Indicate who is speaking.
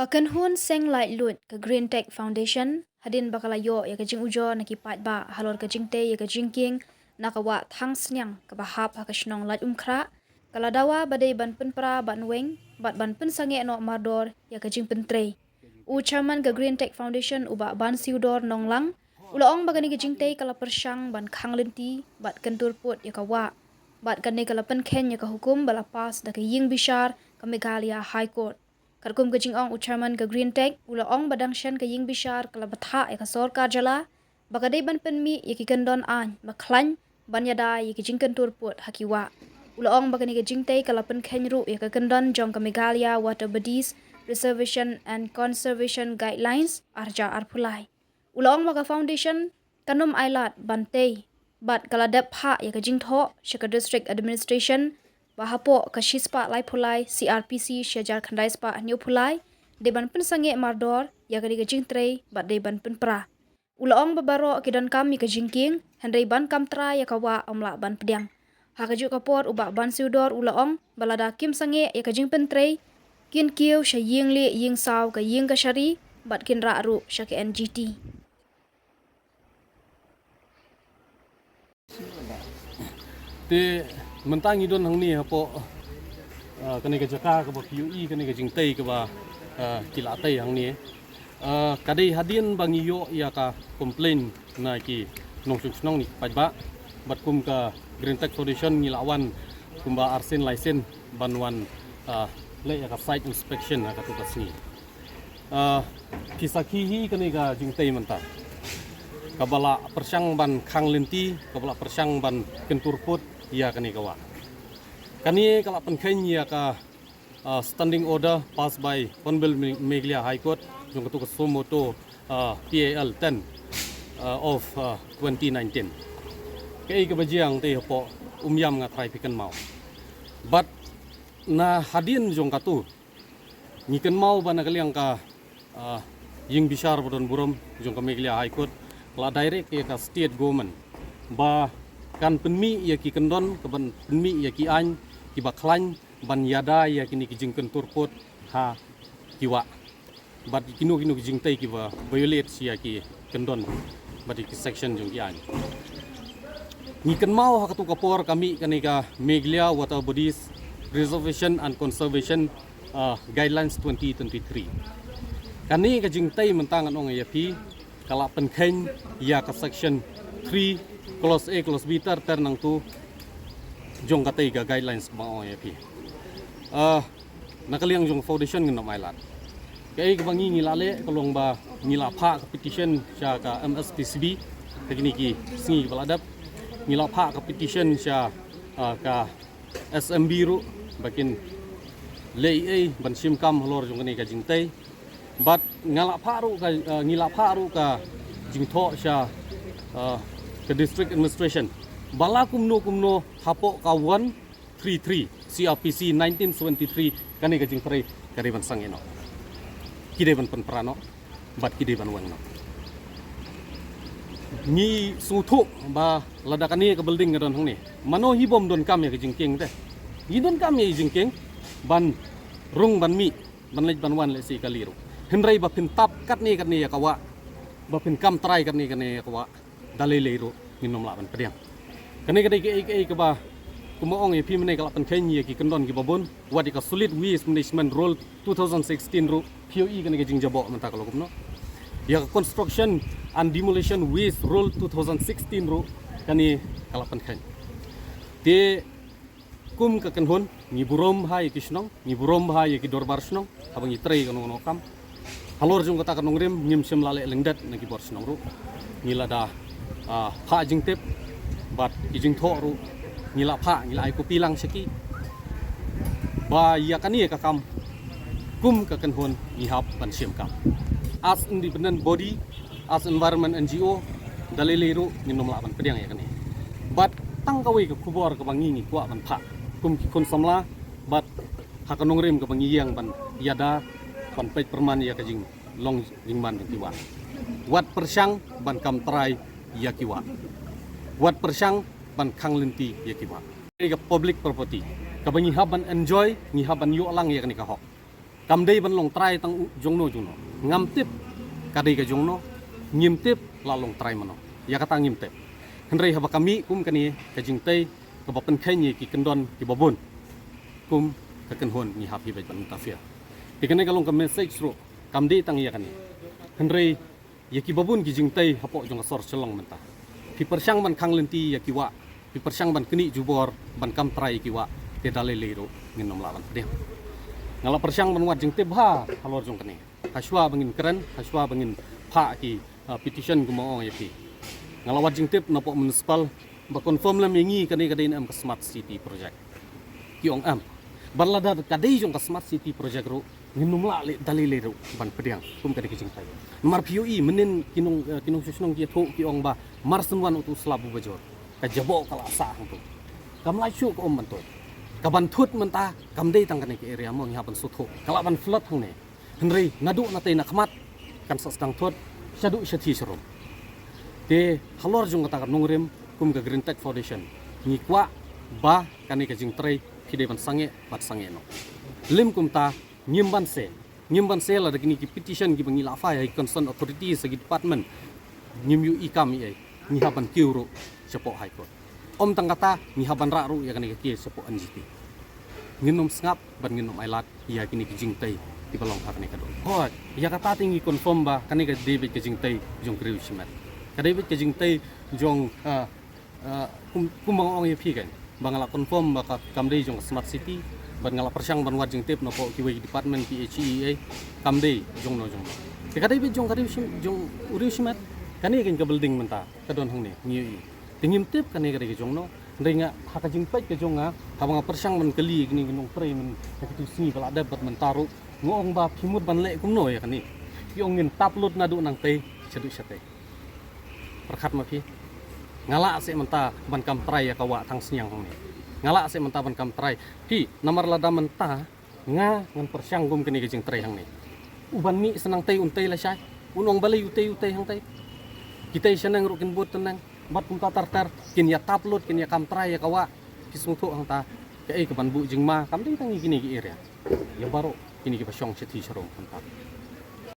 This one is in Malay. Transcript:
Speaker 1: Kakan hun seng light lut ke Green Tech Foundation hadin bakalayo ya kajing ujo nakipat ba halor kajing te ya kajing king nakawa thang snyang ke bahap hakashnong lat umkra kaladawa badai ban penpra ban weng bat ban pen sange no mardor ya kajing pentre u chairman ke Green Tech Foundation uba ban siudor nonglang ulaong bagani kajing te kala persyang ban khanglenti bat kentur put ya kawa bat kanne kala pen ken ya ka hukum bala pas da ke ying bishar ke Meghalaya High Court Karkum kajing ong uchairman ke Green Tech ula ong badang shen ke ying bishar kala batha e ka sorkar jala bagade ban penmi yaki kendon an maklan ban yada yaki jingken turput hakiwa ula ong bagani ke jingte kala pen kenru yaka kendon jong ke Meghalaya Water Bodies Reservation and Conservation Guidelines arja arpulai ula ong baga foundation kanum ailat bante bat kala dep ha yaka jingtho shaka district administration Bahapo kashispa lai pulai CRPC syajar khandai spa new pulai deban pen sange mardor ya kadi kajing tre bat deban pen pra ulaong babaro kidan kami kajingking handai ban kam tra ya kawa omla ban pediang ha kaju kapor uba ban siudor ulaong balada kim sange ya kajing pen tre kin kiu syaying le ying saw ka ying ka syari bat kin ra ru syake NGT
Speaker 2: te mentang idon hang ni hapo kene ke jaka ke ba PUE kene ke jingtei ke ba kila tai hang ni kadai hadin bang yo ya ka komplain na ki nong snong ni pajba bat kum ka Green Tech Foundation ngilawan kumba arsen license banwan le ya ka site inspection ka tu kasni kisaki hi kene ka jingtei menta kabala persyang ban khanglenti kabala persyang ban kenturput ya kani kawa kani kala penken ya ka standing order passed by Honorable Meghalaya High Court jong ketu kesumoto PAL 10 of 2019 kei kebajiang te po umyam nga trai pikan mau but na hadin jong katu ngiken mau bana kaliang ka ying bishar bodon burom jong ka Meghalaya High Court la direct ya ka state government ba kan penmi ya ki kendon ke ban penmi ya ki an ki baklan ban yada ya kini ki jingken turput ha kiwa bat kinu ki jingtai ki ba violate ya ki kendon bat ki section jong ki an ni ken mau ha katu kapor kami kanika Meghalaya Water Bodies Reservation and Conservation Guidelines 2023 kani ka jingtai mentangan ong ya pi kala penken ya ka section 3 Clause A, Clause B ternang tu jong katai ga guidelines bang OAP. Nakaliang jong foundation ngena mailat. Kaya kebangi ngilale kalong ba ngilapha petition sya ka MSTCB kini ki singi baladap ngilapha petition sya ka SMB ru bakin lei ban simkam lor jong kani ka jingtai bat ngilapha ru ka jingtho sya ke district administration bala kumno hapo ka 133 CRPC 1973 kani ka jingtrai kariban sangeno kideban penprano bat kideban wangno ni sutu ba ladakani ke building ngadon hang ni mano hibom don kam ya ke jingking teh hidon kam ya jingking ban rung ban mi ban lej ban wan le si kaliru henrai ba pintap kat ni ya kawa ba pin kam trai kat ni ya kawa dalai leiro minom laban pediang kene ke ba kumaong e pimne kala pen kenya ki kendon ki babon wadi ka solid waste management rule 2016 ru POE kene ke jingjabo menta kalau kumno ya construction and demolition waste rule 2016 ru kani kala pen kenya te kum ka kenhon ni burom hai kisnong ni burom hai ki dorbar snong abang itrei kono kam halor jung kata kanong rem nyim sem lale lengdat na ki bor snong ru ngilada pha jing tep bat jing tho ru ngila pha ngila ai ko pilang seki ba ya kani ka kam kum ka kan hon ni hap ban sim kam as independent body as environment NGO dalile ru nginom la ban pediang ya kani bat tang kawi ka kubor ka bangi ni kwa ban pha kum ki kon samla bat hakanong rem ka bangi yang ban yada ban pait perman ya ka jing long jing man tiwa wat persyang ban kam trai yakiwa wat persyang ban khanglenti yakiwa ke public property kabangi haban enjoy ni haban yo lang ya kani ka hok kam dei ban long trai tang jongno ngam tip kadai ka jongno ngim tip la long trai mano ya kata ngim tip henrei haba kami kum kani ka jing tei ka bapen khenyi ki kendon ki babun kum ka kenhon ni happy bai ban tafia ikane kalong ka message ro kam dei tang ya kani henrei ya ki babun ki jing tei hapo jong sor chelong menta pi persyang ban khang lenti ya ki wa pi persyang ban keni jubor ban kam trai ki wa te dale lero nginom lawan dia ngala persyang ban wat jing tip ha halor jong kani haswa bangin keren haswa bangin pha ki petition gumo ya pi ngala wat jing tip napo municipal ba confirm lam yengi kani kadai am ka smart city project ki ong am balada kadai jong ka smart city project ro nginum la le dalile ro ban pediang kum kadai kijing tai mar POE menin kinong susnong ki tho ki ong ba marsen wan utu slabu bajor ka jabo kala sa hang tu kam lai chu ko om ban to ka ban thut menta kam dei tang kani ki area mo ngi ban su tho kala ban flood hang ne henrei nadu na te na khmat kan sa stang thut shadu shathi shrom te halor jong ta nongrem kum ka Green Tech Foundation ni kwa ba kani ka jing trei khide ban sange bat sange no lim kum ta nyimban se la dagini ki petition ki bangi la fa ya concern authorities segi department nyim yu ikam ye ni haban kiuro sepo high court om tang kata ni haban ra ru ya kani ki sepo NGT nginom sngap ban nginom ailat ya kini ki jing tei ti balong ha kani ka do ho ya kata tingi confirm ba kani ka David ki jing tei jong kriu simat ka David ki jing tei jong kum bang ong ye phi kan bangala confirm ba ka kamdei jong smart city ban ngala persyang ban wajing tip no po kiwi department PHEA kamdei jong no te kadai be jong uriu simat kani ken ka building menta ka don hang ne ngi tingim tip kani kadai jong no ndenga haka jing pet ke jong ha bang persyang ban keli gini ginong pre men kitu sini bala dapat mentaru ngong ba phimut ban le kum no ya kani yong ngin taplut nadu nang te sedu sate perkhat ma phi ngala se menta ban kam trai ya kawa thang siang hang ne ngala se menta ban kam trai pi namar lada menta nga ngan persyang gum kini gejing trai hang ni uban mi senang tei untei la syai unong balai utei hang tei kita senang rukin but tenang bat kum tar kin ya taplut kin ya kam trai ya kawa kisung thu hang ta ke ban bu jing ma kam ding tangi kini gi area ya baro kini gi pasyong sethi serong menta